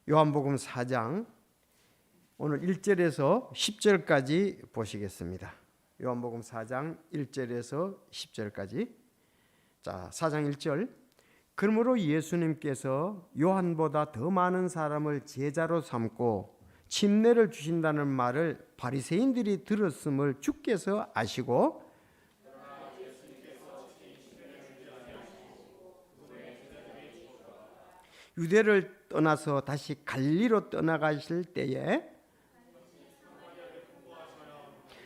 요한복음 4장 오늘 1절에서 10절까지 보시겠습니다. 요한복음 4장 1절에서 10절까지. 자, 4장 1절. 그러므로 예수님께서 요한보다 더 많은 사람을 제자로 삼고 침례를 주신다는 말을 바리새인들이 들었음을 주께서 아시고 유대를 떠나서 다시 갈릴리로 떠나가실 때에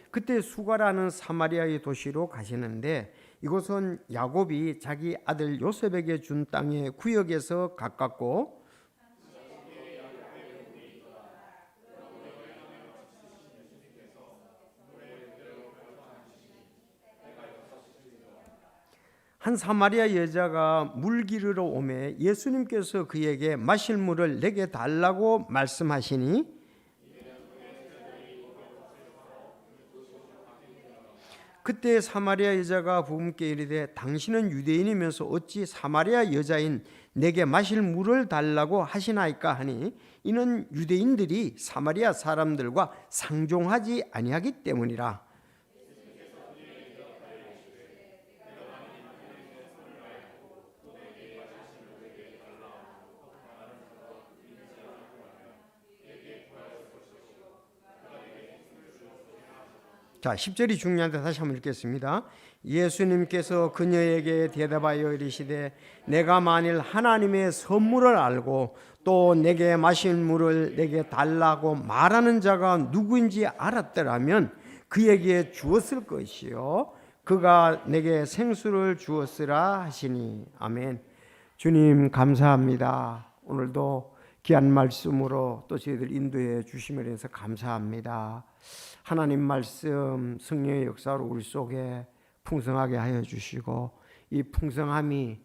그때 수가라는 사마리아의 도시로 가시는데 이곳은 야곱이 자기 아들 요셉에게 준 땅의 구역에서 가깝고 한 사마리아 여자가 물 기르러 오매 예수님께서 그에게 마실 물을 내게 달라고 말씀하시니 그때 사마리아 여자가 부부께 이르되 당신은 유대인이면서 어찌 사마리아 여자인 내게 마실 물을 달라고 하시나이까 하니 이는 유대인들이 사마리아 사람들과 상종하지 아니하기 때문이라. 자, 10절이 중요한데 다시 한번 읽겠습니다. 예수님께서 그녀에게 대답하여 이르시되 내가 만일 하나님의 선물을 알고 또 내게 마실 물을 내게 달라고 말하는 자가 누구인지 알았더라면 그에게 주었을 것이요 그가 내게 생수를 주었으라 하시니. 아멘. 주님 감사합니다. 오늘도 귀한 말씀으로 또 저희들 인도해 주심에 대해서 감사합니다. 하나님 말씀 성령의 역사로 우리 속에 풍성하게 하여 주시고 이 풍성함이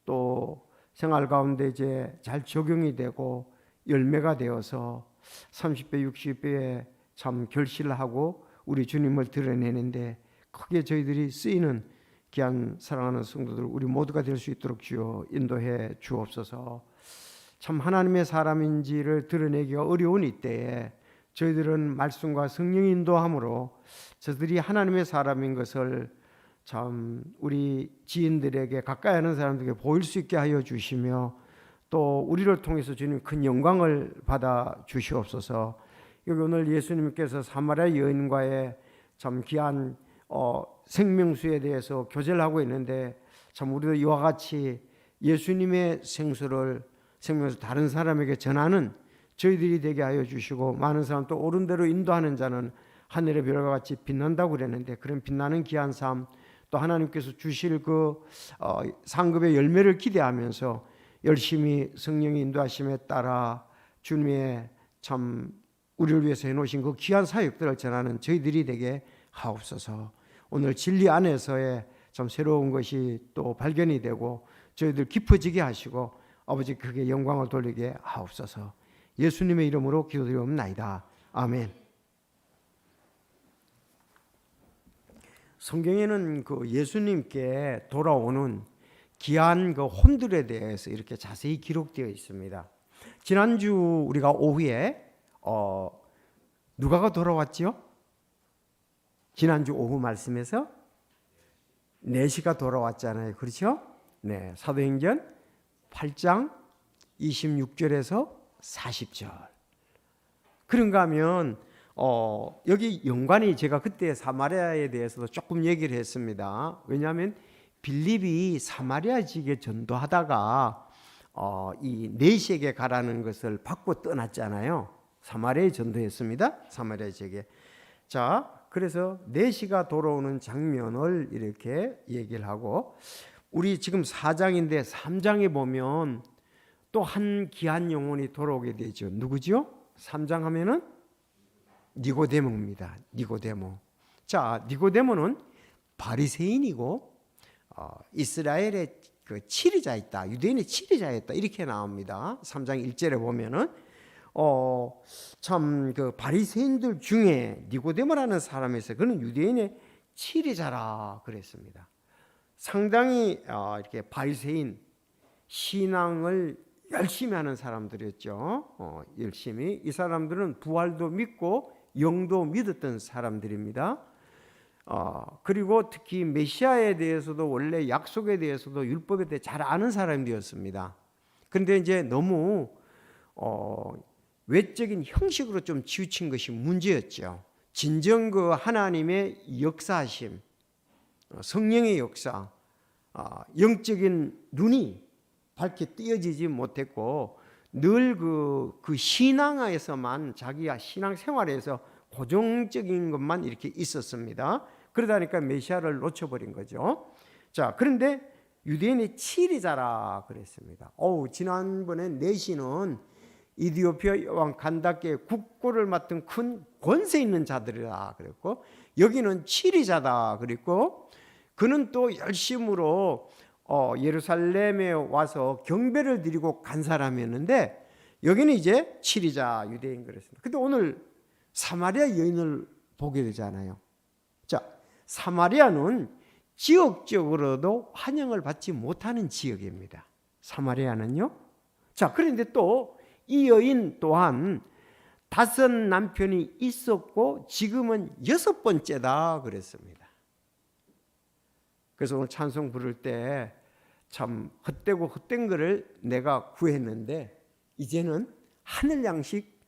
또 생활 가운데 이제 잘 적용이 되고 열매가 되어서 30배 60배에 참 결실하고 우리 주님을 드러내는데 크게 저희들이 쓰이는 귀한 사랑하는 성도들 우리 모두가 될 수 있도록 주여 인도해 주옵소서. 참 하나님의 사람인지를 드러내기가 어려운 이때에 저희들은 말씀과 성령 인도함으로 저들이 하나님의 사람인 것을 참 우리 지인들에게 가까이 하는 사람들에게 보일 수 있게 하여 주시며 또 우리를 통해서 주님 큰 영광을 받아 주시옵소서. 여기 오늘 예수님께서 사마리아 여인과의 참 귀한 생명수에 대해서 교제를 하고 있는데 참 우리도 이와 같이 예수님의 생수를 생명수 다른 사람에게 전하는 저희들이 되게 하여 주시고 많은 사람 또 옳은 대로 인도하는 자는 하늘의 별과 같이 빛난다고 그랬는데 그런 빛나는 귀한 삶 또 하나님께서 주실 그 상급의 열매를 기대하면서 열심히 성령의 인도하심에 따라 주님의 참 우리를 위해서 해놓으신 그 귀한 사역들을 전하는 저희들이 되게 하옵소서. 오늘 진리 안에서의 참 새로운 것이 또 발견이 되고 저희들 깊어지게 하시고 아버지 그게 영광을 돌리게 하옵소서. 예수님의 이름으로 기도드리옵나이다. 아멘. 성경에는 그 예수님께 돌아오는 귀한 그 혼들에 대해서 이렇게 자세히 기록되어 있습니다. 지난주 우리가 오후에 누가가 돌아왔죠? 지난주 오후 말씀에서 내시가 돌아왔잖아요. 그렇죠? 네, 사도행전 8장 26절에서 40절. 그런가 하면 여기 연관이 제가 그때 사마리아에 대해서도 조금 얘기를 했습니다. 왜냐하면 빌립이 사마리아 지역에 전도하다가 이 내시에게 가라는 것을 받고 떠났잖아요. 사마리아에 전도했습니다. 사마리아 지역에. 자, 그래서 내시가 돌아오는 장면을 이렇게 얘기를 하고 우리 지금 4장인데 3장에 보면 또 한 귀한 영혼이 돌아오게 되죠. 누구죠? 3장 하면은 니고데모입니다. 니고데모. 자, 니고데모는 바리새인이고 이스라엘의 그 치리자였다. 유대인의 치리자였다. 이렇게 나옵니다. 3장 1절에 보면은 참 그 바리새인들 중에 니고데모라는 사람이 있어요. 그는 유대인의 치리자라 그랬습니다. 상당히 이렇게 바리새인 신앙을 열심히 하는 사람들이었죠. 열심히. 이 사람들은 부활도 믿고 영도 믿었던 사람들입니다. 그리고 특히 메시아에 대해서도 원래 약속에 대해서도 율법에 대해 잘 아는 사람들이었습니다. 그런데 이제 너무 외적인 형식으로 좀 치우친 것이 문제였죠. 진정 그 하나님의 역사하심, 성령의 역사, 영적인 눈이 밝게 띄어지지 못했고 늘 그 신앙에서만 자기가 신앙생활에서 고정적인 것만 이렇게 있었습니다. 그러다 보니까 메시아를 놓쳐버린 거죠. 자, 그런데 유대인의 치리자라 그랬습니다. 지난번에 내시는 이디오피아 왕 간다케의 국고를 맡은 큰 권세 있는 자들이라 그랬고, 여기는 치리자다 그랬고, 그는 또 열심으로 예루살렘에 와서 경배를 드리고 간 사람이었는데, 여기는 이제 치리자 유대인 그랬습니다. 근데 오늘 사마리아 여인을 보게 되잖아요. 자, 사마리아는 지역적으로도 환영을 받지 못하는 지역입니다. 사마리아는요. 자, 그런데 또 이 여인 또한 5 남편이 있었고 지금은 6번째다 그랬습니다. 그래서 오늘 찬송 부를 때 참 헛되고 헛된 거를 내가 구했는데 이제는 하늘 양식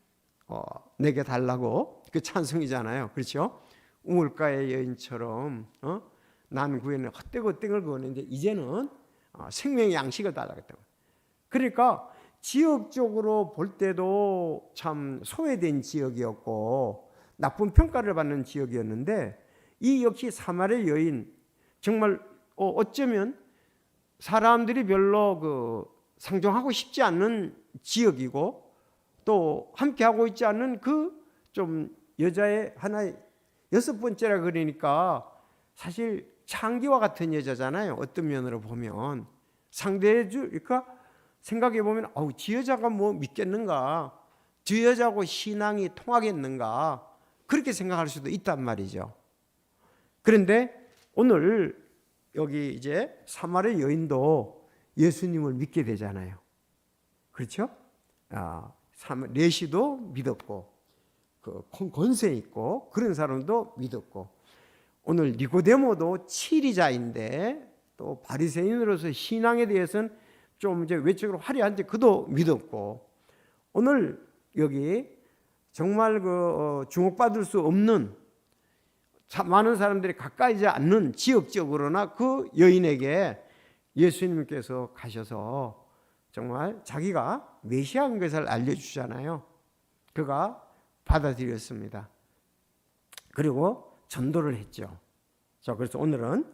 내게 달라고 그 찬송이잖아요. 그렇죠? 우물가의 여인처럼 난 구했는 헛되고 헛된 걸 구했는데 이제는 생명의 양식을 달라겠다고. 그러니까 지역적으로 볼 때도 참 소외된 지역이었고 나쁜 평가를 받는 지역이었는데, 이 역시 사마리아 여인 정말 어쩌면 사람들이 별로 상종하고 싶지 않는 지역이고 또 함께 하고 있지 않는 그 좀 여자의 하나의 6번째라 그러니까 사실 창기와 같은 여자잖아요. 어떤 면으로 보면 그러니까 생각해 보면 지 여자가 뭐 믿겠는가, 저 여자하고 신앙이 통하겠는가, 그렇게 생각할 수도 있단 말이죠. 그런데 오늘 여기 이제 사마리아 여인도 예수님을 믿게 되잖아요. 그렇죠? 레시도 믿었고 그 권세 있고 그런 사람도 믿었고, 오늘 니고데모도 치리자인데 또 바리새인으로서 신앙에 대해서는 좀 이제 외적으로 화려한데 그도 믿었고, 오늘 여기 정말 주목받을 수 없는 많은 사람들이 가까이지 않는 지역적으로나 그 여인에게 예수님께서 가셔서 정말 자기가 메시아인 것을 알려주잖아요. 그가 받아들였습니다. 그리고 전도를 했죠. 자, 그래서 오늘은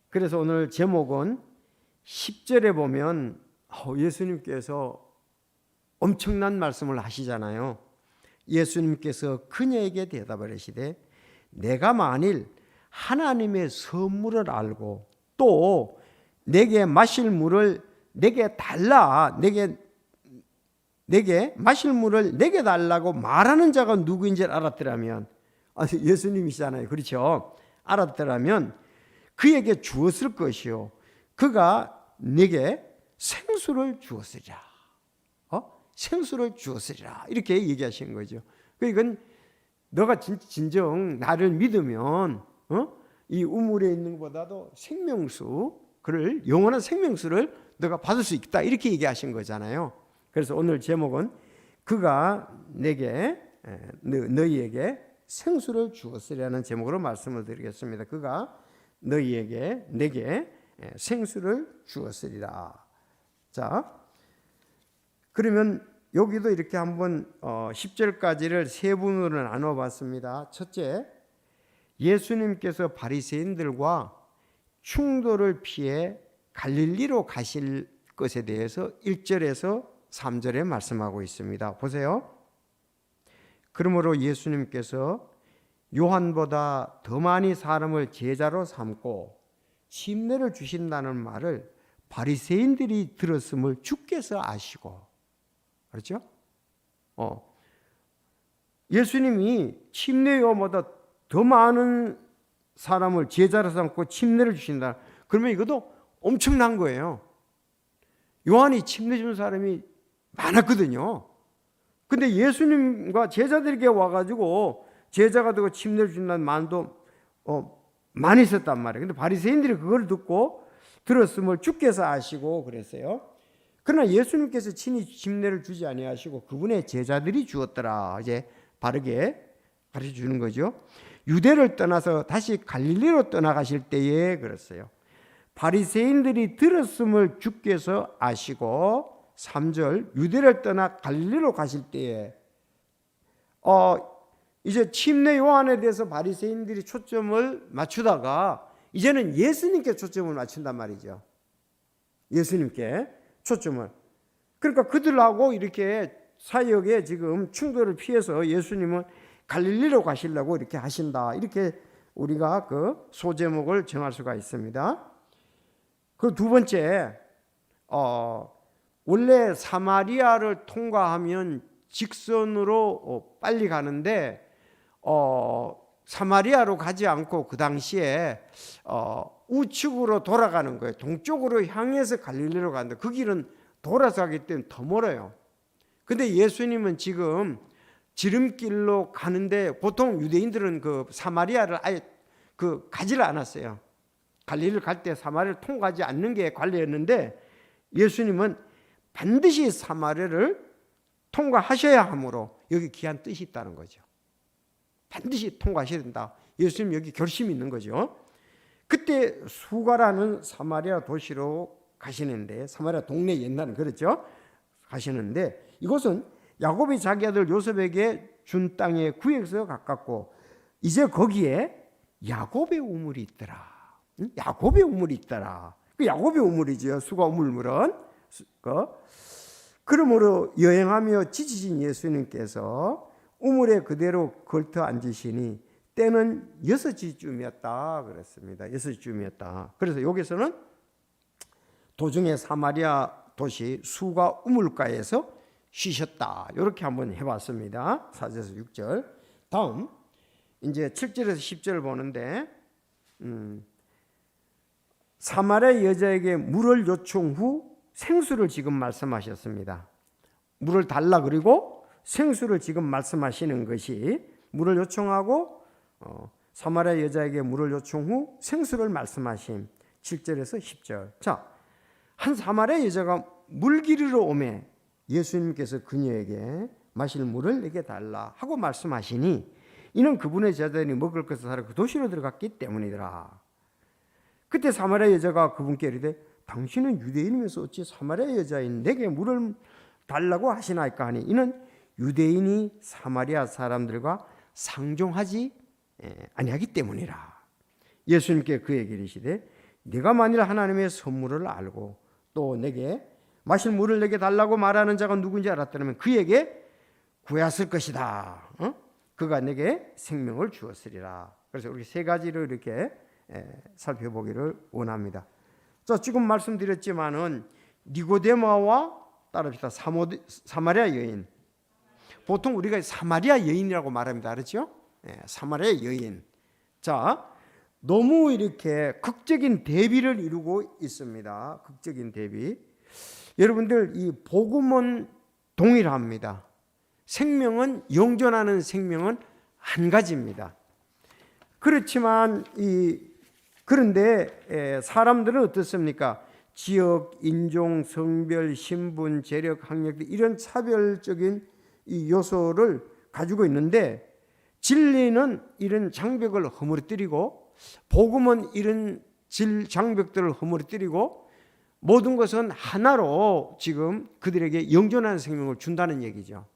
그래서 오늘 제목은 10절에 보면 예수님께서 엄청난 말씀을 하시잖아요. 예수님께서 그녀에게 대답하시되 내가 만일 하나님의 선물을 알고 또 내게 마실 물을 내게 달라, 내게 마실 물을 내게 달라고 말하는 자가 누구인지를 알았더라면, 예수님이시잖아요. 그렇죠? 알았더라면 그에게 주었을 것이요 그가 내게 생수를 주었으리라. 생수를 주었으리라. 이렇게 얘기하신 거죠. 그러니까 너가 진정 나를 믿으면 이 우물에 있는 것보다도 생명수, 그를 영원한 생명수를 너가 받을 수 있다. 이렇게 얘기하신 거잖아요. 그래서 오늘 제목은 그가 너희에게 생수를 주었으리라는 제목으로 말씀을 드리겠습니다. 그가 내게 생수를 주었으리라. 자, 그러면 여기도 이렇게 한번 10절까지를 세 부분으로 나눠봤습니다. 첫째, 예수님께서 바리새인들과 충돌을 피해 갈릴리로 가실 것에 대해서 1절에서 3절에 말씀하고 있습니다. 보세요. 그러므로 예수님께서 요한보다 더 많이 사람을 제자로 삼고 침례를 주신다는 말을 바리새인들이 들었음을 주께서 아시고, 그렇죠? 예수님이 침례 요한보다 더 많은 사람을 제자로 삼고 침례를 주신다. 그러면 이것도 엄청난 거예요. 요한이 침례 준 사람이 많았거든요. 근데 예수님과 제자들에게 와가지고 제자가 되고 침례를 준다는 말도 많이 있었단 말이에요. 근데 바리새인들이 그걸 듣고 들었음을 주께서 아시고 그랬어요. 그러나 예수님께서 친히 침례를 주지 아니하시고 그분의 제자들이 주었더라. 이제 바르게 가르쳐 주는 거죠. 유대를 떠나서 다시 갈릴리로 떠나가실 때에 그랬어요. 바리새인들이 들었음을 주께서 아시고 3절 유대를 떠나 갈릴리로 가실 때에 이제 침례 요한에 대해서 바리새인들이 초점을 맞추다가 이제는 예수님께 초점을 맞춘단 말이죠. 예수님께 초점을. 그러니까 그들하고 이렇게 사역에 지금 충돌을 피해서 예수님은 갈릴리로 가시려고 이렇게 하신다. 이렇게 우리가 그 소제목을 정할 수가 있습니다. 그 두 번째, 원래 사마리아를 통과하면 직선으로 빨리 가는데 사마리아로 가지 않고 그 당시에 우측으로 돌아가는 거예요. 동쪽으로 향해서 갈릴리로 가는데 그 길은 돌아서 가기 때문에 더 멀어요. 근데 예수님은 지금 지름길로 가는데 보통 유대인들은 그 사마리아를 아예 가지를 않았어요. 갈릴리를 갈 때 사마리아를 통과하지 않는 게 관례였는데 예수님은 반드시 사마리아를 통과하셔야 하므로 여기 귀한 뜻이 있다는 거죠. 반드시 통과하셔야 된다. 예수님 여기 결심이 있는 거죠. 그때 수가라는 사마리아 도시로 가시는데 사마리아 동네 옛날은 그렇죠. 가시는데 이곳은 야곱이 자기 아들 요셉에게 준 땅의 구역에서 가깝고 이제 거기에 야곱의 우물이 있더라. 야곱의 우물이 있더라. 그 야곱의 우물이죠. 수가 우물물은. 그러므로 여행하며 지치신 예수님께서 우물에 그대로 걸터 앉으시니 때는 6시쯤이었다 그랬습니다. 6시쯤이었다. 그래서 여기서는 도중에 사마리아 도시 수가 우물가에서 쉬셨다. 이렇게 한번 해봤습니다. 4절에서 6절. 다음 이제 7절에서 10절 보는데 사마리아 여자에게 물을 요청 후 생수를 지금 말씀하셨습니다. 물을 달라 그리고 생수를 지금 말씀하시는 것이 물을 요청하고 사마리아 여자에게 물을 요청 후 생수를 말씀하신 7절에서 10절. 자, 한 사마리아 여자가 물 기르러 오매 예수님께서 그녀에게 마실 물을 내게 달라 하고 말씀하시니 이는 그분의 제자들이 먹을 것을 사러 그 도시로 들어갔기 때문이더라. 그때 사마리아 여자가 그분께 이르되 당신은 유대인이면서 어찌 사마리아 여자인 내게 물을 달라고 하시나이까 하니 이는 유대인이 사마리아 사람들과 상종하지 아니하기 때문이라. 예수님께 그에게 이르시되 네가 만일 하나님의 선물을 알고 또 내게 마실 물을 내게 달라고 말하는 자가 누군지 알았다면 그에게 구했을 것이다. 그가 내게 생명을 주었으리라. 그래서 우리 세 가지를 이렇게 살펴보기를 원합니다. 자, 지금 말씀드렸지만은 니고데모와 따릅시다. 사마리아 여인. 보통 우리가 사마리아 여인이라고 말합니다. 그렇죠? 사마리아 여인. 자, 너무 이렇게 극적인 대비를 이루고 있습니다. 극적인 대비. 여러분들 이 복음은 동일합니다. 생명은 영존하는 생명은 한 가지입니다. 그렇지만 그런데 사람들은 어떻습니까? 지역, 인종, 성별, 신분, 재력, 학력 이런 차별적인 이 요소를 가지고 있는데 진리는 이런 장벽을 허물어뜨리고 복음은 이런 장벽들을 허물어뜨리고 모든 것은 하나로 지금 그들에게 영존하는 생명을 준다는 얘기죠.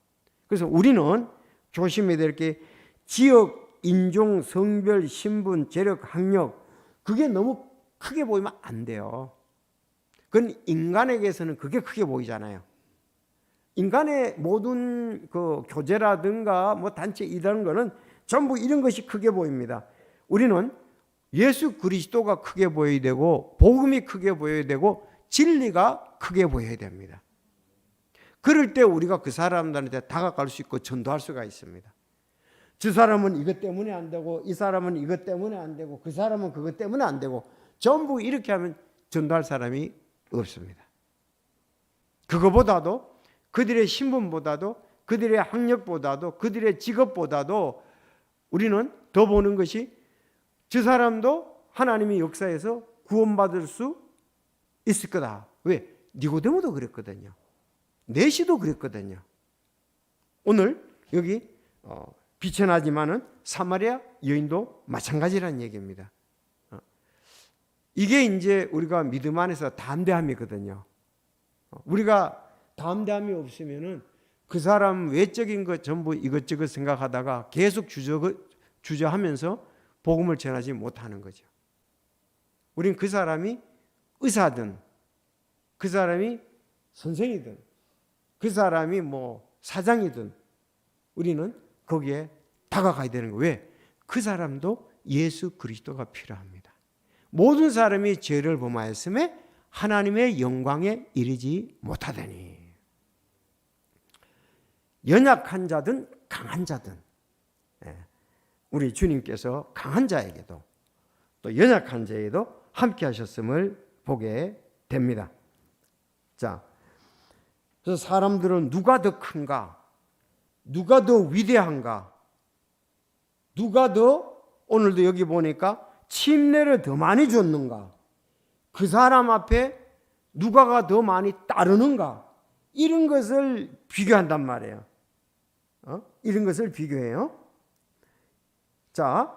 그래서 우리는 조심해야 될 게 지역, 인종, 성별, 신분, 재력, 학력 그게 너무 크게 보이면 안 돼요. 그건 인간에게서는 그게 크게 보이잖아요. 인간의 모든 그 교제라든가 뭐 단체 이런 거는 전부 이런 것이 크게 보입니다. 우리는 예수 그리스도가 크게 보여야 되고 복음이 크게 보여야 되고 진리가 크게 보여야 됩니다. 그럴 때 우리가 그 사람들한테 다가갈 수 있고 전도할 수가 있습니다. 저 사람은 이것 때문에 안 되고 이 사람은 이것 때문에 안 되고 그 사람은 그것 때문에 안 되고 전부 이렇게 하면 전도할 사람이 없습니다. 그거보다도, 그들의 신분보다도, 그들의 학력보다도, 그들의 직업보다도 우리는 더 보는 것이 저 사람도 하나님의 역사에서 구원받을 수 있을 거다. 왜? 니고데모도 그랬거든요. 내시도 그랬거든요. 오늘 여기 비천하지만은 사마리아 여인도 마찬가지라는 얘기입니다. 이게 이제 우리가 믿음 안에서 담대함이거든요. 우리가 담대함이 없으면은 그 사람 외적인 것 전부 이것저것 생각하다가 계속 주저하면서 복음을 전하지 못하는 거죠. 우린 그 사람이 의사든, 그 사람이 선생이든, 그 사람이 뭐 사장이든 우리는 거기에 다가가야 되는 거예요. 왜? 그 사람도 예수 그리스도가 필요합니다. 모든 사람이 죄를 범하였음에 하나님의 영광에 이르지 못하더니, 연약한 자든 강한 자든 우리 주님께서 강한 자에게도 또 연약한 자에게도 함께 하셨음을 보게 됩니다. 자, 그래서 사람들은 누가 더 큰가? 누가 더 위대한가? 누가 더, 오늘도 여기 보니까 침례를 더 많이 줬는가? 그 사람 앞에 누가가 더 많이 따르는가? 이런 것을 비교한단 말이에요. 이런 것을 비교해요. 자,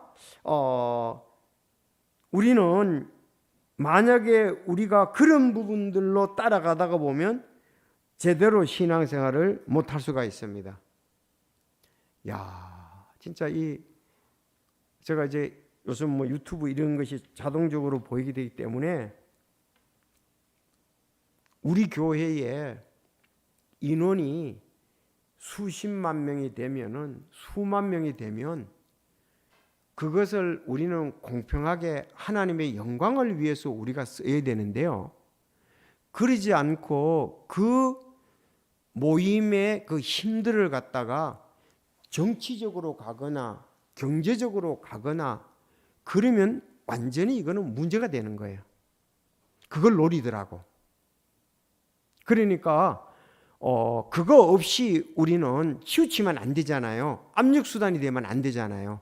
우리는 만약에 우리가 그런 부분들로 따라가다가 보면 제대로 신앙생활을 못할 수가 있습니다. 야, 진짜 제가 이제 요즘 뭐 유튜브 이런 것이 자동적으로 보이게 되기 때문에 우리 교회에 인원이 수십만 명이 되면은, 수만 명이 되면 그것을 우리는 공평하게 하나님의 영광을 위해서 우리가 써야 되는데요. 그러지 않고 그 모임의 그 힘들을 갖다가 정치적으로 가거나 경제적으로 가거나 그러면 완전히 이거는 문제가 되는 거예요. 그걸 노리더라고. 그러니까 그거 없이 우리는 치우치면 안 되잖아요. 압력수단이 되면 안 되잖아요.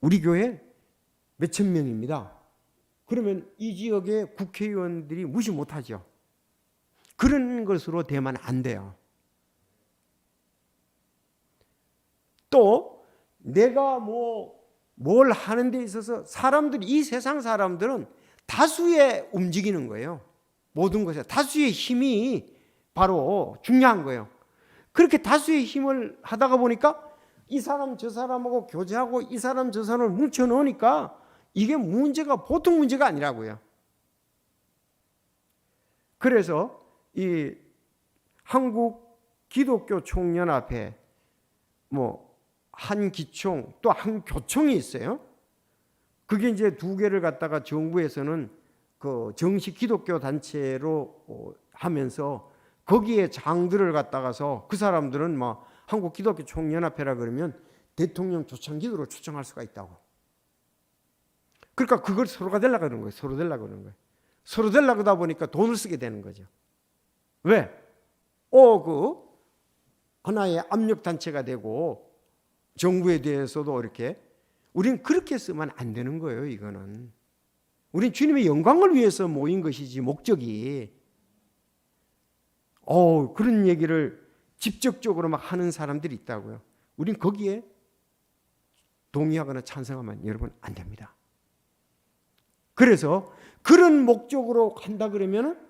우리 교회 몇천 명입니다. 그러면 이 지역의 국회의원들이 무시 못하죠. 그런 것으로 되면 안 돼요. 또 내가 뭘 하는 데 있어서 사람들이, 이 세상 사람들은 다수에 움직이는 거예요. 모든 것에 다수의 힘이 바로 중요한 거예요. 그렇게 다수의 힘을 하다가 보니까 이 사람 저 사람하고 교제하고 이 사람 저 사람을 뭉쳐 놓으니까 이게 문제가 보통 문제가 아니라고요. 그래서 이 한국 기독교 총연합회 한 기총 또 한 교총이 있어요. 그게 이제 두 개를 갖다가 정부에서는 그 정식 기독교 단체로 하면서 거기에 장들을 갖다가서 그 사람들은 한국 기독교 총연합회라 그러면 대통령 초청기도로 초청할 수가 있다고. 그러니까 그걸 서로가 되려고 그러는 거예요. 서로 되려고 그러는 거예요. 서로 되려고 하다 보니까 돈을 쓰게 되는 거죠. 왜? 그 하나의 압력 단체가 되고 정부에 대해서도 이렇게, 우리는 그렇게 쓰면 안 되는 거예요. 이거는 우린 주님의 영광을 위해서 모인 것이지, 목적이. 그런 얘기를 직접적으로 막 하는 사람들이 있다고요. 우린 거기에 동의하거나 찬성하면 여러분 안 됩니다. 그래서 그런 목적으로 한다 그러면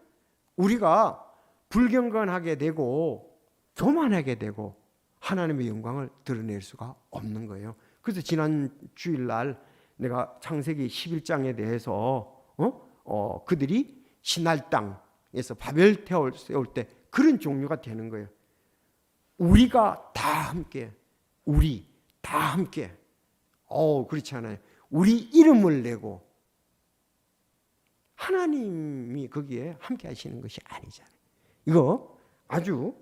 우리가 불경건하게 되고 교만하게 되고 하나님의 영광을 드러낼 수가 없는 거예요. 그래서 지난 주일날 내가 창세기 11장에 대해서 그들이 신할 땅에서 바벨 태울 세울 때 그런 종류가 되는 거예요. 우리가 다 함께, 우리 다 함께, 그렇지 않아요. 우리 이름을 내고 하나님이 거기에 함께 하시는 것이 아니잖아요. 이거 아주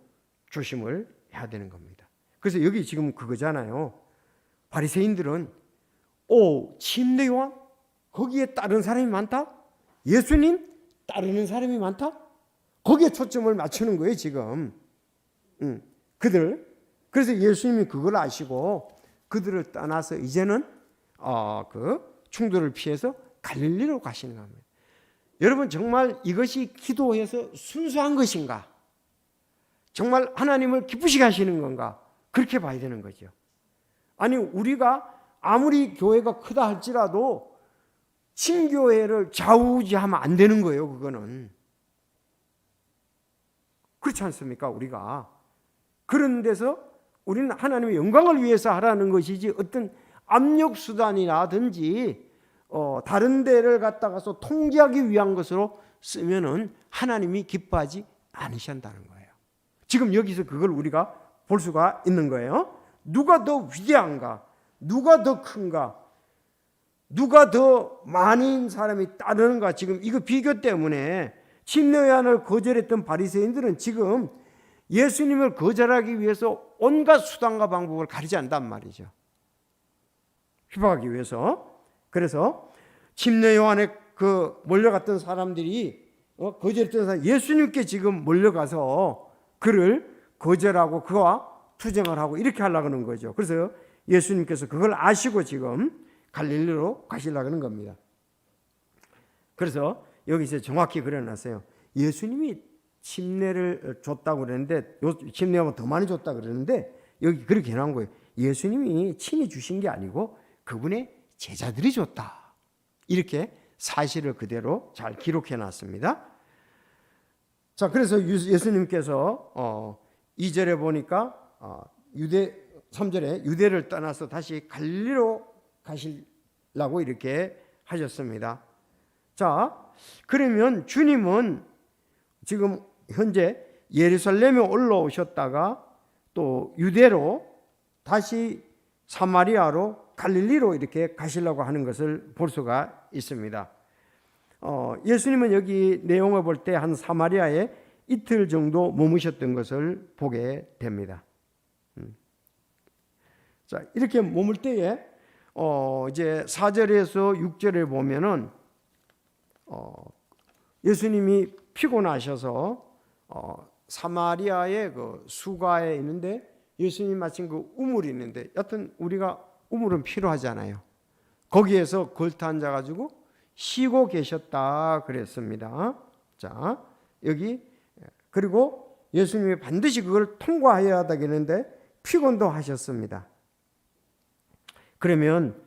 조심을 해야 되는 겁니다. 그래서 여기 지금 그거잖아요. 바리새인들은 침례 요한 거기에 따르는 사람이 많다? 예수님 따르는 사람이 많다? 거기에 초점을 맞추는 거예요 지금. 그래서 예수님이 그걸 아시고 그들을 떠나서 이제는 그 충돌을 피해서 갈릴리로 가시는 겁니다. 여러분, 정말 이것이 기도해서 순수한 것인가? 정말 하나님을 기쁘시게 하시는 건가? 그렇게 봐야 되는 거죠. 아니, 우리가 아무리 교회가 크다 할지라도 친교회를 좌우지하면 안 되는 거예요. 그거는 그렇지 않습니까? 우리가 그런 데서 우리는 하나님의 영광을 위해서 하라는 것이지, 어떤 압력 수단이라든지 다른 데를 갖다가서 통제하기 위한 것으로 쓰면은 하나님이 기뻐하지 않으신다는 거예요. 지금 여기서 그걸 우리가 볼 수가 있는 거예요. 누가 더 위대한가? 누가 더 큰가? 누가 더 많은 사람이 따르는가? 지금 이거 비교 때문에 침례요한을 거절했던 바리새인들은 지금 예수님을 거절하기 위해서 온갖 수단과 방법을 가리지 않단 말이죠. 휘박하기 위해서. 그래서 침례요한에 그 몰려갔던 사람들이 거절했던 사람, 예수님께 지금 몰려가서 그를 거절하고 그와 투쟁을 하고 이렇게 하려고 하는 거죠. 그래서 예수님께서 그걸 아시고 지금 갈릴리로 가시려고 하는 겁니다. 그래서 여기서 정확히 그려놨어요. 예수님이 침례를 줬다고 그랬는데, 침례하면 더 많이 줬다고 그랬는데, 여기 그렇게 해놓은 거예요. 예수님이 친히 주신 게 아니고 그분의 제자들이 줬다. 이렇게 사실을 그대로 잘 기록해 놨습니다. 자, 그래서 예수님께서 2절에 보니까 3절에 유대를 떠나서 다시 갈릴리로 가시려고 이렇게 하셨습니다. 자, 그러면 주님은 지금 현재 예루살렘에 올라오셨다가 또 유대로 다시 사마리아로 갈릴리로 이렇게 가시려고 하는 것을 볼 수가 있습니다. 예수님은 여기 내용을 볼 때 한 사마리아에 이틀 정도 머무셨던 것을 보게 됩니다. 자, 이렇게 머물 때에 이제 4절에서 6절에 보면은 예수님이 피곤하셔서 사마리아의 그 수가에 있는데, 예수님 마침 그 우물이 있는데, 여튼 우리가 우물은 필요하잖아요. 거기에서 걸터 앉아가지고 쉬고 계셨다 그랬습니다. 자, 여기 그리고 예수님이 반드시 그걸 통과해야 되겠는데 피곤도 하셨습니다. 그러면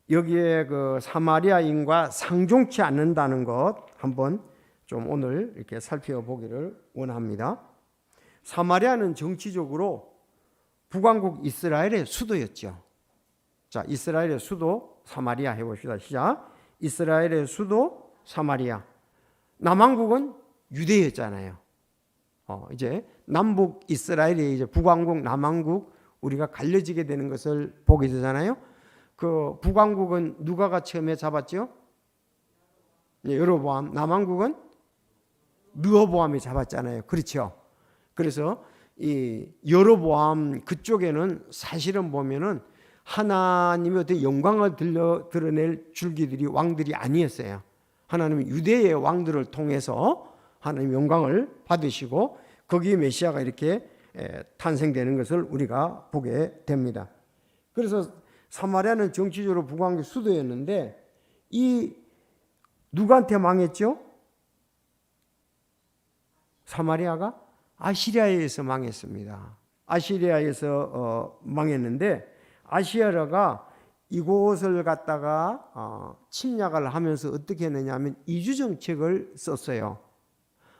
여기에 그 사마리아인과 상종치 않는다는 것 한번 좀 오늘 이렇게 살펴보기를 원합니다. 사마리아는 정치적으로 북왕국 이스라엘의 수도였죠. 자, 이스라엘의 수도 사마리아 해봅시다. 시작. 이스라엘의 수도 사마리아. 남왕국은 유대였잖아요. 이제 남북 이스라엘이 이제 북왕국, 남왕국 우리가 갈려지게 되는 것을 보게 되잖아요. 그 북왕국은 누가가 처음에 잡았죠? 여로보암. 남왕국은 르호보암이 잡았잖아요. 그렇죠? 그래서 이 여로보암 그쪽에는 사실은 보면은 하나님의 어떤 영광을 드러낼 줄기들이 왕들이 아니었어요. 하나님은 유대의 왕들을 통해서 하나님의 영광을 받으시고 거기에 메시아가 이렇게 탄생되는 것을 우리가 보게 됩니다. 그래서 사마리아는 정치적으로 북왕국 수도였는데, 이 누구한테 망했죠? 사마리아가 아시리아에 의해서 망했습니다. 아시리아에서 망했는데, 아시리아가 이곳을 갖다가 침략을 하면서 어떻게 했느냐 하면 이주 정책을 썼어요.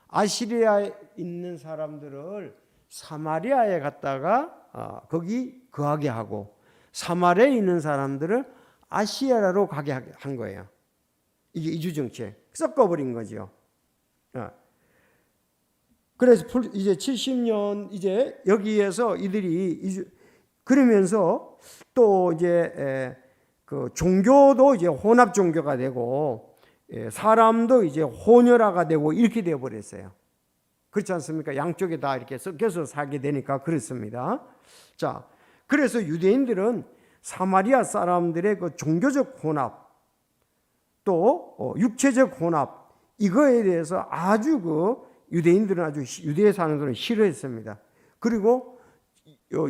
아시리아에 있는 사람들을 사마리아에 갔다가 거기 거하게 하고, 사마리아에 있는 사람들을 아시리아로 가게 한 거예요. 이게 이주 정책 섞어버린 거죠. 그래서 이제 70년 이제 여기에서 이들이 그러면서 또 이제 그 종교도 이제 혼합 종교가 되고 사람도 이제 혼혈화가 되고 이렇게 되어 버렸어요. 그렇지 않습니까? 양쪽에 다 이렇게 섞여서 살게 되니까 그렇습니다. 자, 그래서 유대인들은 사마리아 사람들의 그 종교적 혼합 또 육체적 혼합 이거에 대해서 아주 그 유대인들은 아주 유대에 사는 사람은 싫어했습니다. 그리고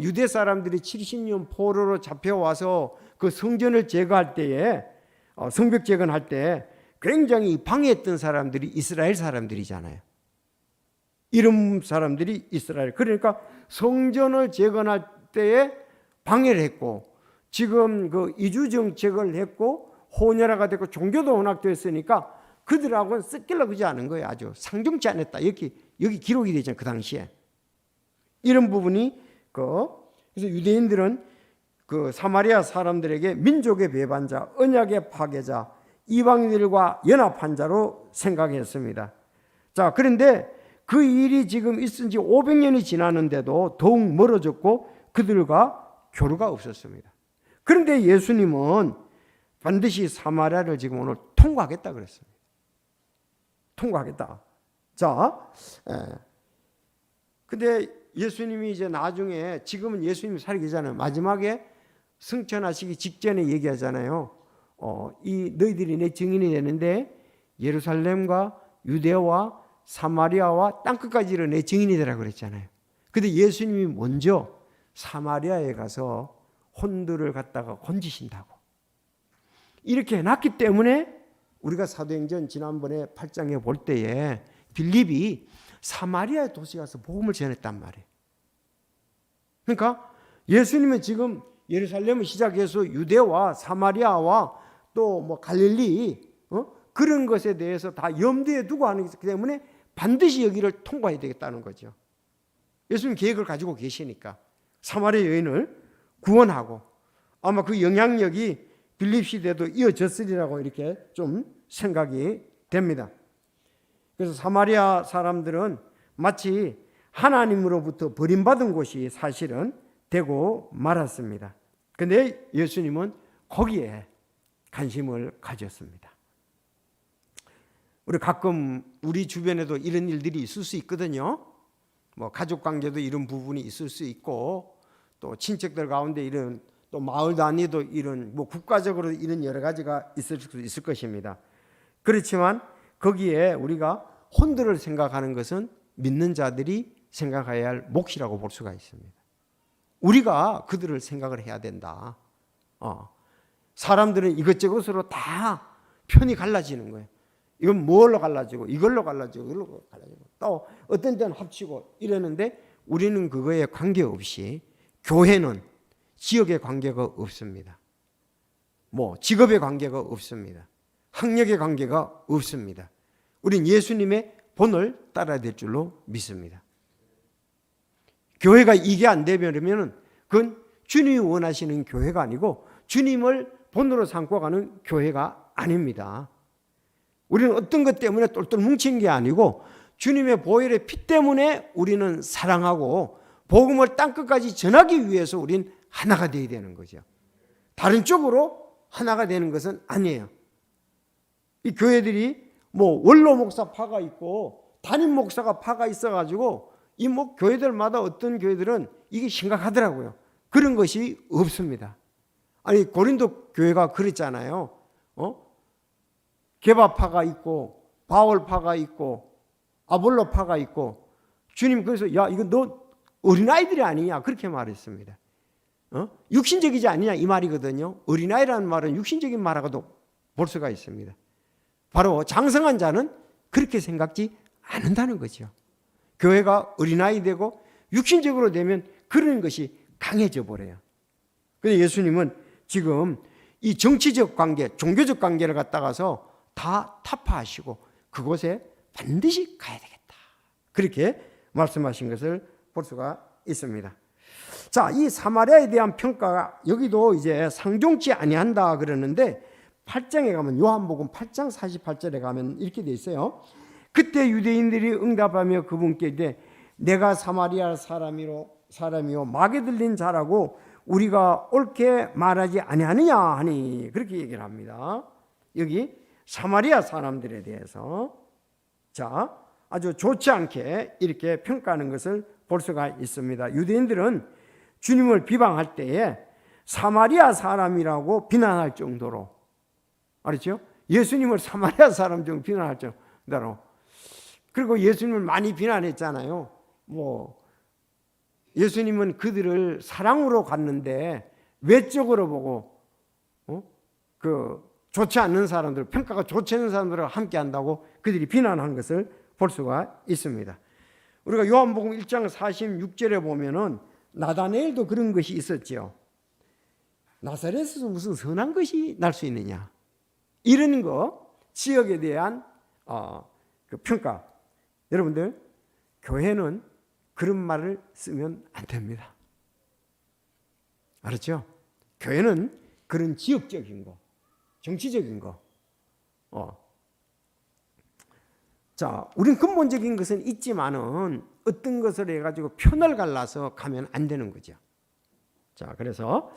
유대 사람들이 70년 포로로 잡혀와서 그 성전을 제거할 때에 성벽 재건할 때 굉장히 방해했던 사람들이 이스라엘 사람들이잖아요. 이름 사람들이 이스라엘. 그러니까 성전을 재건할 때에 방해를 했고, 지금 그 이주 정책을 했고 혼혈화가 됐고 종교도 워낙 됐으니까 그들하고는 섞이려고 하지 않은 거예요. 아주 상종치 않았다. 여기 기록이 되잖아요. 그 당시에 이런 부분이 그래서 유대인들은 그 사마리아 사람들에게 민족의 배반자, 언약의 파괴자, 이방인들과 연합한 자로 생각했습니다. 자, 그런데 그 일이 지금 있은 지 500년이 지났는데도 더욱 멀어졌고 그들과 교류가 없었습니다. 그런데 예수님은 반드시 사마리아를 지금 오늘 통과하겠다 그랬습니다. 통과하겠다. 자, 근데 예수님이 이제 나중에, 지금은 예수님이 살고 계잖아요. 마지막에 승천하시기 직전에 얘기하잖아요. 이 너희들이 내 증인이 되는데 예루살렘과 유대와 사마리아와 땅끝까지 이르러 내 증인이 되라 그랬잖아요. 근데 예수님이 먼저 사마리아에 가서 혼들을 갖다가 건지신다고 이렇게 해놨기 때문에 우리가 사도행전 지난번에 8장에 볼 때에 빌립이 사마리아 도시 가서 복음을 전했단 말이에요. 그러니까 예수님은 지금 예루살렘을 시작해서 유대와 사마리아와 또 뭐 갈릴리 그런 것에 대해서 다 염두에 두고 하는 것이기 때문에 반드시 여기를 통과해야 되겠다는 거죠. 예수님 계획을 가지고 계시니까 사마리아 여인을 구원하고 아마 그 영향력이 빌립 시대도 이어졌으리라고 이렇게 좀 생각이 됩니다. 그래서 사마리아 사람들은 마치 하나님으로부터 버림받은 곳이 사실은 되고 말았습니다. 그런데 예수님은 거기에 관심을 가졌습니다. 우리 가끔 우리 주변에도 이런 일들이 있을 수 있거든요. 뭐 가족 관계도 이런 부분이 있을 수 있고 또 친척들 가운데 이런 또 마을 단위도 이런 뭐 국가적으로 이런 여러 가지가 있을 수 있을 것입니다. 그렇지만 거기에 우리가 혼들을 생각하는 것은 믿는 자들이 생각해야 할 몫이라고 볼 수가 있습니다. 우리가 그들을 생각을 해야 된다. 사람들은 이것저것으로 다 편이 갈라지는 거예요. 이건 뭘로 갈라지고 이걸로 갈라지고 이걸로 갈라지고 또 어떤 때는 합치고 이러는데 우리는 그거에 관계없이 교회는 지역의 관계가 없습니다. 뭐 직업의 관계가 없습니다. 학력의 관계가 없습니다. 우린 예수님의 본을 따라야 될 줄로 믿습니다. 교회가 이게 안 되면 그건 주님이 원하시는 교회가 아니고 주님을 본으로 삼고 가는 교회가 아닙니다. 우리는 어떤 것 때문에 똘똘 뭉친 게 아니고 주님의 보혈의 피 때문에 우리는 사랑하고 복음을 땅끝까지 전하기 위해서 우린 하나가 되어야 되는 거죠. 다른 쪽으로 하나가 되는 것은 아니에요. 이 교회들이 뭐 원로 목사 파가 있고 담임 목사가 파가 있어가지고 이 뭐 교회들마다 어떤 교회들은 이게 심각하더라고요. 그런 것이 없습니다. 아니 고린도 교회가 그랬잖아요. 게바파가 있고 바울파가 있고 아볼로파가 있고 주님 그래서 야 이거 너 어린아이들이 아니냐 그렇게 말했습니다. 육신적이지 않느냐 이 말이거든요. 어린아이라는 말은 육신적인 말하고도 볼 수가 있습니다. 바로 장성한 자는 그렇게 생각지 않는다는 거죠. 교회가 어린아이 되고 육신적으로 되면 그런 것이 강해져 버려요. 그런데 예수님은 지금 이 정치적 관계, 종교적 관계를 갖다가서 다 타파하시고 그곳에 반드시 가야 되겠다. 그렇게 말씀하신 것을 볼 수가 있습니다. 자, 이 사마리아에 대한 평가가 여기도 이제 상종치 아니한다 그러는데 8장에 가면 요한복음 8장 48절에 가면 이렇게 돼 있어요. 그때 유대인들이 응답하며 그분께 이르되 내가 사마리아 사람이요 마게 들린 자라고 우리가 옳게 말하지 아니하느냐 하니 그렇게 얘기를 합니다. 여기 사마리아 사람들에 대해서 자 아주 좋지 않게 이렇게 평가하는 것을 볼 수가 있습니다. 유대인들은 주님을 비방할 때에 사마리아 사람이라고 비난할 정도로 알았죠? 예수님을 사마리아 사람 중 비난할 정도로 그리고 예수님을 많이 비난했잖아요. 예수님은 그들을 사랑으로 갔는데 외적으로 보고 좋지 않는 사람들, 평가가 좋지 않은 사람들과 함께 한다고 그들이 비난한 것을 볼 수가 있습니다. 우리가 요한복음 1장 46절에 보면은 나다나엘도 그런 것이 있었죠. 나사렛에서 무슨 선한 것이 날 수 있느냐, 이런 거, 지역에 대한 그 평가. 여러분들, 교회는 그런 말을 쓰면 안 됩니다. 알았죠? 교회는 그런 지역적인 거, 정치적인 거. 자, 우린 근본적인 것은 있지만은 어떤 것을 해가지고 편을 갈라서 가면 안 되는 거죠. 자, 그래서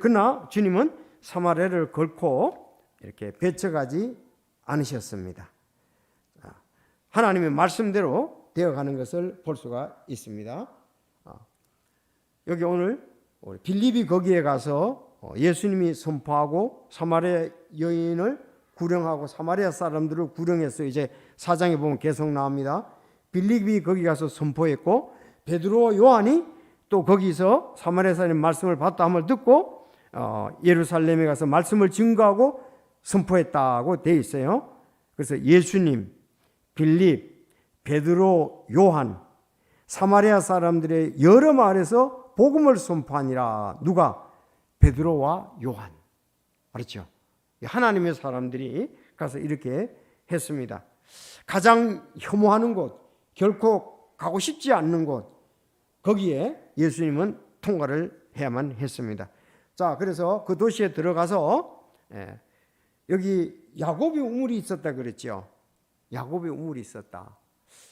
그러나 주님은 사마리아를 결코 이렇게 배척하지 않으셨습니다. 하나님의 말씀대로 되어가는 것을 볼 수가 있습니다. 여기 오늘 빌립이 거기에 가서 예수님이 선포하고 사마리아 여인을 구령하고 사마리아 사람들을 구령해서 이제 4장에 보면 계속 나옵니다. 빌립이 거기 가서 선포했고 베드로와 요한이 또 거기서 사마리아 사람의 말씀을 봤다 함을 듣고 예루살렘에 가서 말씀을 증거하고 선포했다고 되어 있어요. 그래서 예수님, 빌립, 베드로, 요한, 사마리아 사람들의 여러 마을에서 복음을 선포하니라. 누가? 베드로와 요한. 알았죠? 하나님의 사람들이 가서 이렇게 했습니다. 가장 혐오하는 곳, 결코 가고 싶지 않는 곳, 거기에 예수님은 통과를 해야만 했습니다. 자, 그래서 그 도시에 들어가서 여기 야곱의 우물이 있었다 그랬죠. 야곱의 우물이 있었다.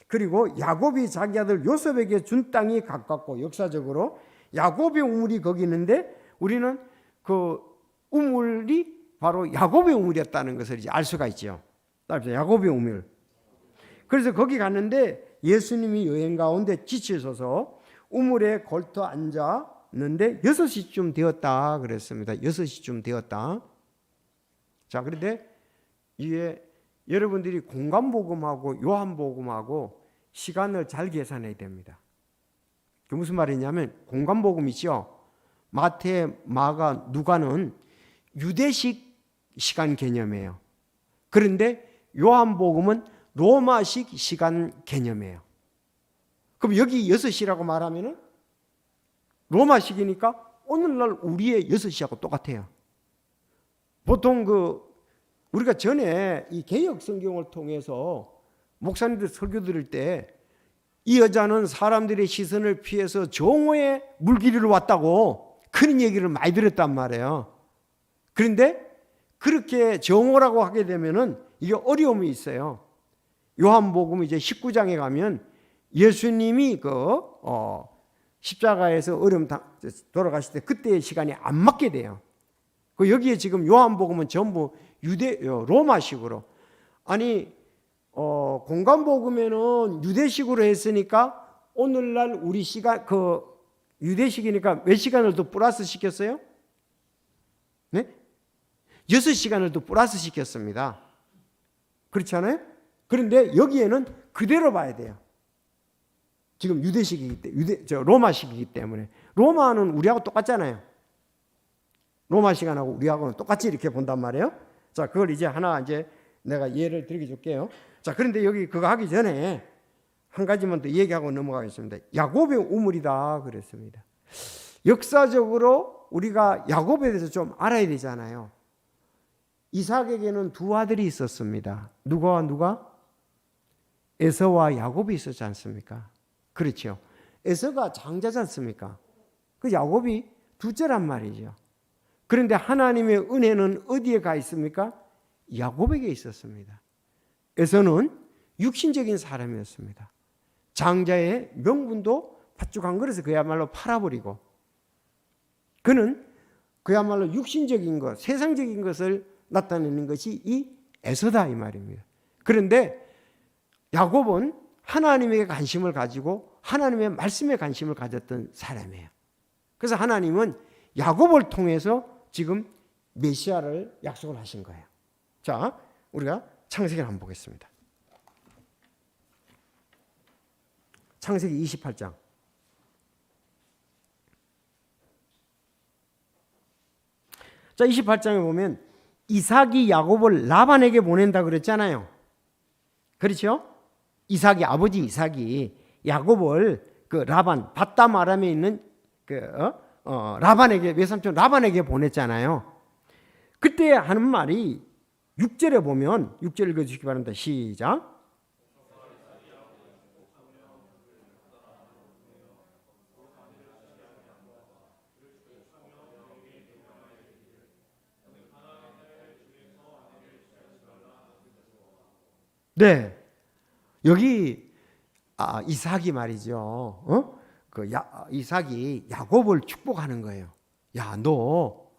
그리고 야곱이 자기 아들 요셉에게 준 땅이 가깝고, 역사적으로 야곱의 우물이 거기 있는데 우리는 그 우물이 바로 야곱의 우물이었다는 것을 이제 알 수가 있죠. 야곱의 우물. 그래서 거기 갔는데 예수님이 여행 가운데 지치셔서 우물에 걸터 앉았는데 6시쯤 되었다 그랬습니다. 6시쯤 되었다. 자, 그런데 이게 여러분들이 공간복음하고 요한복음하고 시간을 잘 계산해야 됩니다. 그 무슨 말이냐면, 공간복음 있죠. 마태, 마가, 누가는 유대식 시간 개념이에요. 그런데 요한복음은 로마식 시간 개념이에요. 그럼 여기 6시라고 말하면은 로마식이니까 오늘날 우리의 6시하고 똑같아요. 보통 우리가 전에 이 개역 성경을 통해서 목사님들 설교 들을 때 이 여자는 사람들의 시선을 피해서 정오에 물길이로 왔다고 그런 얘기를 많이 들었단 말이에요. 그런데 그렇게 정오라고 하게 되면은 이게 어려움이 있어요. 요한복음 이제 19장에 가면 예수님이 십자가에서 돌아가실 때 그때의 시간이 안 맞게 돼요. 여기에 지금 요한복음은 전부 로마식으로, 아니 공간복음에는 유대식으로 했으니까 오늘날 우리 시간 유대식이니까 몇 시간을 더 플러스 시켰어요? 네? 6시간을 더 플러스 시켰습니다. 그렇지 않아요? 그런데 여기에는 그대로 봐야 돼요. 지금 유대식이기 때문에, 로마식이기 때문에. 로마는 우리하고 똑같잖아요. 로마 시간하고 우리하고는 똑같이 이렇게 본단 말이에요. 자, 그걸 이제 하나 이제 내가 예를 들게 줄게요. 자, 그런데 여기 그거 하기 전에 한 가지만 더 얘기하고 넘어가겠습니다. 야곱의 우물이다 그랬습니다. 역사적으로 우리가 야곱에 대해서 좀 알아야 되잖아요. 이삭에게는 두 아들이 있었습니다. 누가? 에서와 야곱이 있었지 않습니까? 그렇죠. 에서가 장자지 않습니까? 그 야곱이 둘째란 말이죠. 그런데 하나님의 은혜는 어디에 가 있습니까? 야곱에게 있었습니다. 에서는 육신적인 사람이었습니다. 장자의 명분도 팥죽한 그릇에 그야말로 팔아버리고, 그는 그야말로 육신적인 것, 세상적인 것을 나타내는 것이 이 에서다 이 말입니다. 그런데 야곱은 하나님에게 관심을 가지고 하나님의 말씀에 관심을 가졌던 사람이에요. 그래서 하나님은 야곱을 통해서 지금 메시아를 약속을 하신 거예요. 자, 우리가 창세기를 한번 보겠습니다. 창세기 28장. 자, 28장에 보면 이삭이 야곱을 라반에게 보낸다 그랬잖아요. 그렇죠? 이삭이 아버지 이삭이 야곱을 그 라반 밧담 아람에 있는 라반에게 외삼촌 라반에게 보냈잖아요. 그때 하는 말이 6절에 보면 6절 읽어주시기 바랍니다. 시작. 네, 여기 이삭이 말이죠. 이삭이 야곱을 축복하는 거예요. 야, 너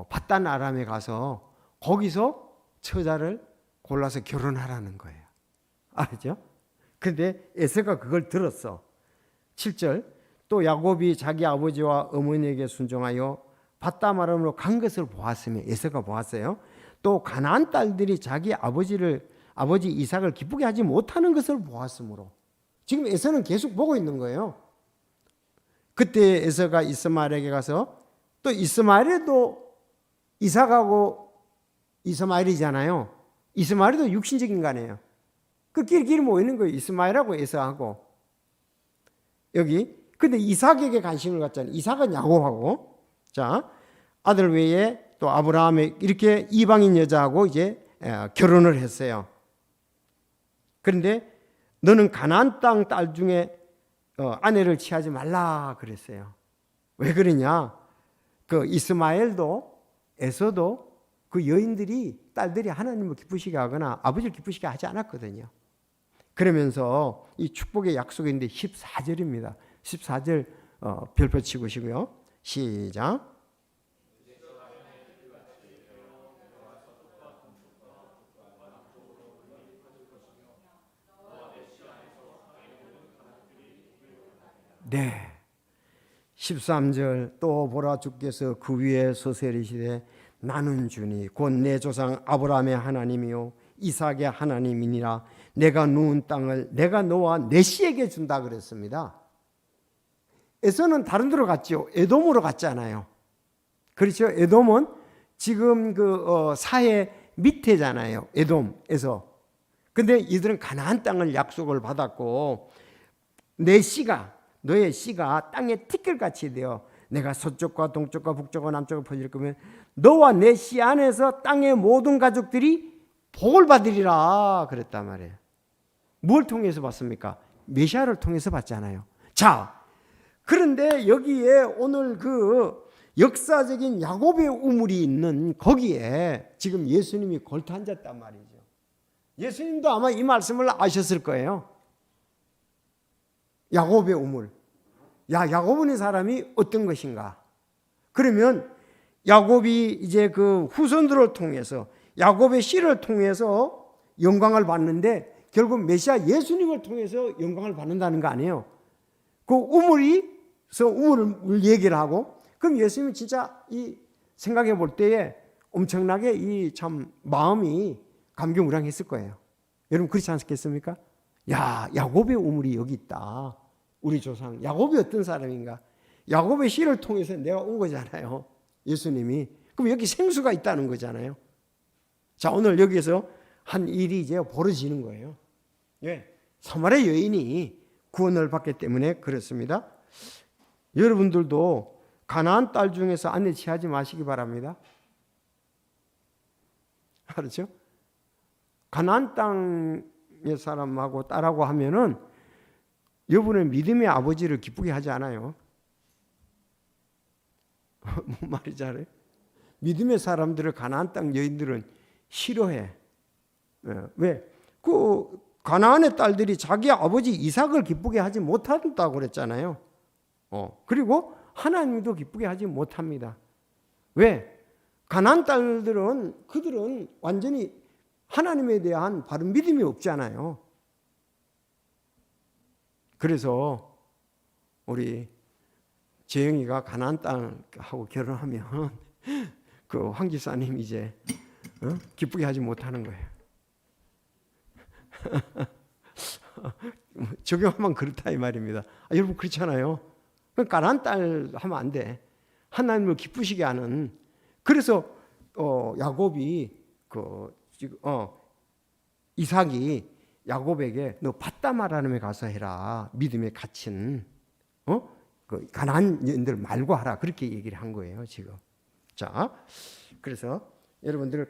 밧단 아람에 가서 거기서 처자를 골라서 결혼하라는 거예요. 알았죠? 근데 에서가 그걸 들었어. 7절. 또 야곱이 자기 아버지와 어머니에게 순종하여 밧담 아람으로 간 것을 보았으며, 에서가 보았어요. 또 가나안 딸들이 자기 아버지 이삭을 기쁘게 하지 못하는 것을 보았으므로, 지금 에서는 계속 보고 있는 거예요. 그때 에서가 이스마엘에게 가서, 또 이스마엘도 이삭하고 이스마엘이잖아요. 이스마엘도 육신적 인간이에요. 그 끼리끼리 모이는 거예요. 이스마엘하고 에서하고. 여기 근데 이삭에게 관심을 갖잖아요. 이삭은 야곱하고. 자, 아들 외에 또 아브라함에 이렇게 이방인 여자하고 이제 결혼을 했어요. 그런데 너는 가나안 땅 딸 중에 아내를 취하지 말라 그랬어요. 왜 그러냐? 그 이스마엘도 에서도 그 여인들이 딸들이 하나님을 기쁘시게 하거나 아버지를 기쁘시게 하지 않았거든요. 그러면서 이 축복의 약속이 있는데 14절입니다. 14절 별표 치고시고요. 시작. 네. 13절. 또 보라, 주께서 그 위에 서세리시되 나는 주니 곧 내 조상 아브라함의 하나님이요 이삭의 하나님이니라. 내가 누운 땅을 내가 너와 내 씨에게 준다 그랬습니다. 에서는 다른 데로 갔죠. 에돔으로 갔잖아요. 그렇죠? 에돔은 지금 그 사해 밑에잖아요. 에돔에서. 근데 이들은 가나안 땅을 약속을 받았고, 내 씨가, 너의 씨가 땅에 티끌같이 되어 내가 서쪽과 동쪽과 북쪽과 남쪽을 퍼질 거면 너와 내 씨 안에서 땅의 모든 가족들이 복을 받으리라 그랬단 말이에요. 뭘 통해서 받습니까? 메시아를 통해서 받잖아요. 자, 그런데 여기에 오늘 그 역사적인 야곱의 우물이 있는 거기에 지금 예수님이 걸터 앉았단 말이죠. 예수님도 아마 이 말씀을 아셨을 거예요. 야곱의 우물. 야곱은 이 사람이 어떤 것인가? 그러면 야곱이 이제 그 후손들을 통해서 야곱의 씨를 통해서 영광을 받는데 결국 메시아 예수님을 통해서 영광을 받는다는 거 아니에요. 그 우물을 얘기를 하고, 그럼 예수님은 진짜 이 생각해 볼 때에 엄청나게 이 참 마음이 감격무량했을 거예요. 여러분 그렇지 않겠습니까? 야, 야곱의 우물이 여기 있다. 우리 조상 야곱이 어떤 사람인가? 야곱의 씨를 통해서 내가 온 거잖아요. 예수님이. 그럼 여기 생수가 있다는 거잖아요. 자, 오늘 여기에서 한 일이 이제 벌어지는 거예요. 예, 사마리아 여인이 구원을 받기 때문에 그렇습니다. 여러분들도 가나안 딸 중에서 아내 취하지 마시기 바랍니다. 알았죠? 가나안 땅의 사람하고 딸하고 하면은 여러분의 믿음의 아버지를 기쁘게 하지 않아요. 뭔 말인지 알아요? 믿음의 사람들을 가나안 땅 여인들은 싫어해. 왜? 그 가나안의 딸들이 자기 아버지 이삭을 기쁘게 하지 못한다고 그랬잖아요. 그리고 하나님도 기쁘게 하지 못합니다. 왜? 가나안 딸들은 그들은 완전히 하나님에 대한 바른 믿음이 없잖아요. 그래서 우리 재영이가 가나안 땅하고 결혼하면 그 황 집사님 이제 기쁘게 하지 못하는 거예요. 적용하면 그렇다 이 말입니다. 여러분 그렇잖아요. 가난한 딸 하면 안 돼. 하나님을 기쁘시게 하는. 그래서 야곱이 이삭이 야곱에게 너 밧다마라름에 가서 해라. 믿음에 갇힌 가난한 년들 말고 하라. 그렇게 얘기를 한 거예요 지금. 자, 그래서 여러분들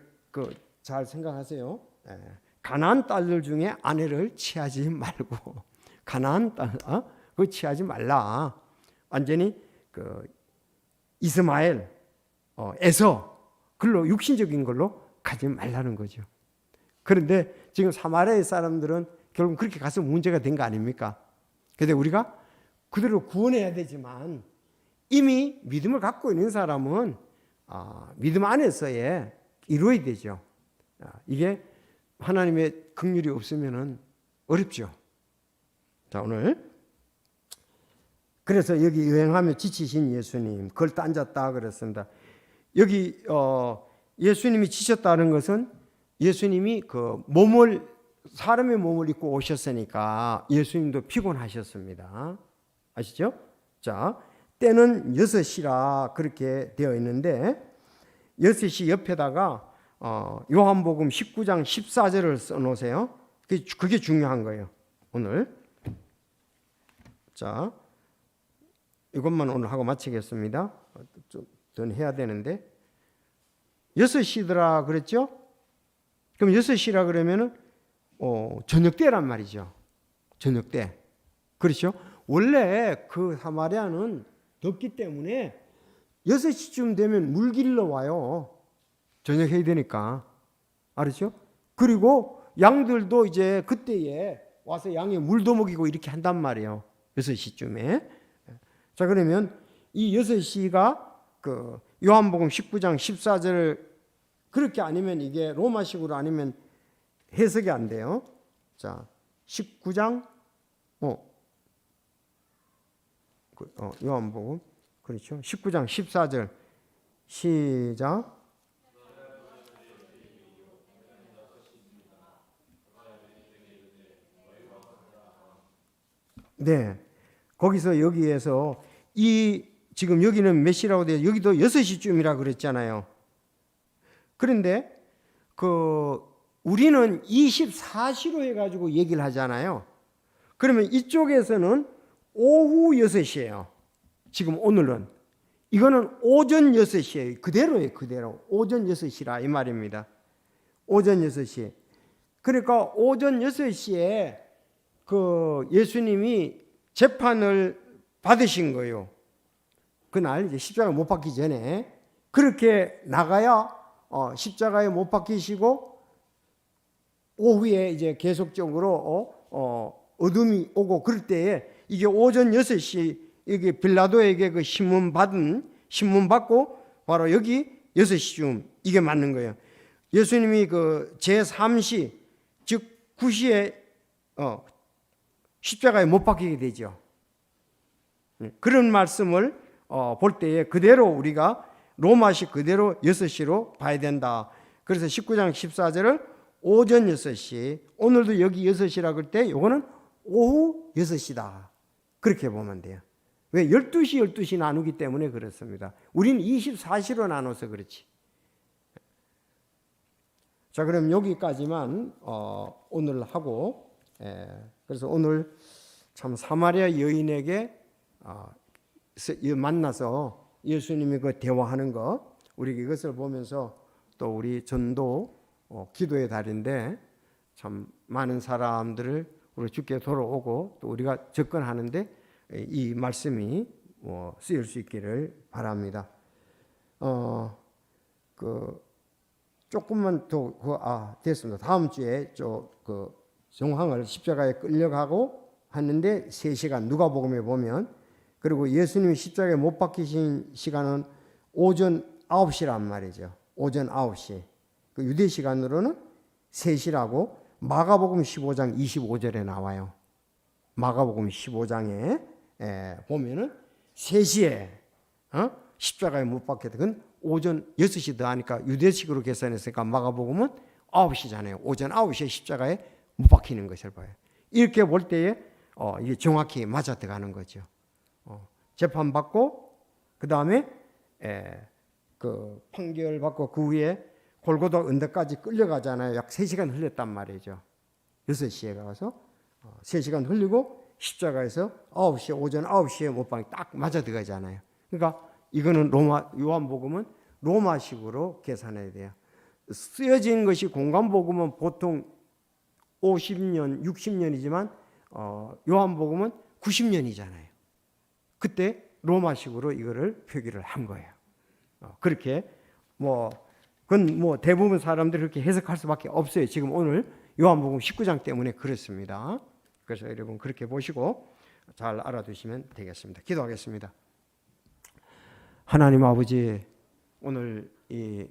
잘 생각하세요. 가난한 딸들 중에 아내를 취하지 말고 가난한 딸 그거 취하지 말라. 완전히 이스마엘, 에서 글로 육신적인 걸로 가지 말라는 거죠. 그런데 지금 사마리아 사람들은 결국 그렇게 가서 문제가 된 거 아닙니까? 그런데 우리가 그들을 구원해야 되지만 이미 믿음을 갖고 있는 사람은 믿음 안에서의 이루어야 되죠. 이게 하나님의 긍휼이 없으면은 어렵죠. 자, 오늘 그래서 여기 여행하며 지치신 예수님 걸터 앉았다 그랬습니다. 여기 예수님이 지쳤다는 것은 예수님이 사람의 몸을 입고 오셨으니까 예수님도 피곤하셨습니다. 아시죠? 자, 때는 6시라 그렇게 되어 있는데 6시 옆에다가 요한복음 19장 14절을 써놓으세요. 그게 중요한 거예요 오늘. 자, 이것만 오늘 하고 마치겠습니다. 좀 더 해야 되는데 6시더라 그랬죠? 그럼 6시라 그러면은 저녁 때란 말이죠. 저녁 때. 그렇죠? 원래 그 사마리아는 덥기 때문에 6시쯤 되면 물 길러 와요. 저녁 해야 되니까. 알았죠? 그리고 양들도 이제 그때에 와서 양에 물도 먹이고 이렇게 한단 말이에요. 6시쯤에. 자, 그러면 이 6시가 요한복음 19장 14절 그렇게 아니면 이게 로마식으로 아니면 해석이 안 돼요. 자, 19장 요한복음 그렇죠. 19장 14절 시작. 네. 거기서 여기에서 지금 여기는 몇 시라고 돼요? 여기도 6시쯤이라 그랬잖아요. 그런데 우리는 24시로 해가지고 얘기를 하잖아요. 그러면 이쪽에서는 오후 6시예요. 지금 오늘은. 이거는 오전 6시예요. 그대로예요. 그대로. 오전 6시라 이 말입니다. 오전 6시. 그러니까 오전 6시에 예수님이 재판을 받으신 거예요. 그날 이제 십자가 못 박기 전에 그렇게 나가야 십자가에 못 박히시고 오후에 이제 계속적으로 어둠이 오고 그럴 때에 이게 오전 6시 여기 빌라도에게 그 신문 받고 바로 여기 6시쯤 이게 맞는 거예요. 예수님이 제3시 즉 9시에 십자가에 못 박히게 되죠. 그런 말씀을 볼 때에 그대로 우리가 로마식 그대로 6시로 봐야 된다. 그래서 19장 14절을 오전 6시 오늘도 여기 6시라 그럴 때 이거는 오후 6시다. 그렇게 보면 돼요. 왜? 12시 나누기 때문에 그렇습니다. 우리는 24시로 나눠서 그렇지. 자, 그럼 여기까지만 오늘 하고 그래서 오늘 참 사마리아 여인에게 만나서 예수님이 대화하는 거 우리 이것을 보면서 또 우리 전도 기도의 달인데 참 많은 사람들을 우리 주께 돌아오고 또 우리가 접근하는데 이 말씀이 쓰일 수 있기를 바랍니다. 조금만 더 됐습니다. 다음 주에 정황을 십자가에 끌려가고 하는데 3시간 누가복음에 보면 그리고 예수님이 십자가에 못 박히신 시간은 오전 9시란 말이죠. 오전 9시. 유대 시간으로는 3시라고 마가복음 15장 25절에 나와요. 마가복음 15장에 보면은 3시에 십자가에 못 박혔다. 그건 오전 6시 더 하니까 유대식으로 계산했으니까 마가복음은 9시잖아요. 오전 9시에 십자가에 못 박히는 것을 봐요. 이렇게 볼 때에 이게 정확히 맞아 들어가는 거죠. 재판받고 그 다음에 그 판결 받고 그 후에 골고다 언덕까지 끌려가잖아요. 약 3시간 흘렸단 말이죠. 6시에 가서 3시간 흘리고 십자가에서 오전 9시에 못방에 딱 맞아 들어가잖아요. 그러니까 이거는 요한복음은 로마식으로 계산해야 돼요. 쓰여진 것이 공간복음은 보통 50년, 60년이지만 요한복음은 90년이잖아요. 그때 로마식으로 이거를 표기를 한 거예요. 그렇게 그건 대부분 사람들이 그렇게 해석할 수밖에 없어요. 지금 오늘 요한복음 19장 때문에 그렇습니다. 그래서 여러분 그렇게 보시고 잘 알아두시면 되겠습니다. 기도하겠습니다. 하나님 아버지, 오늘 이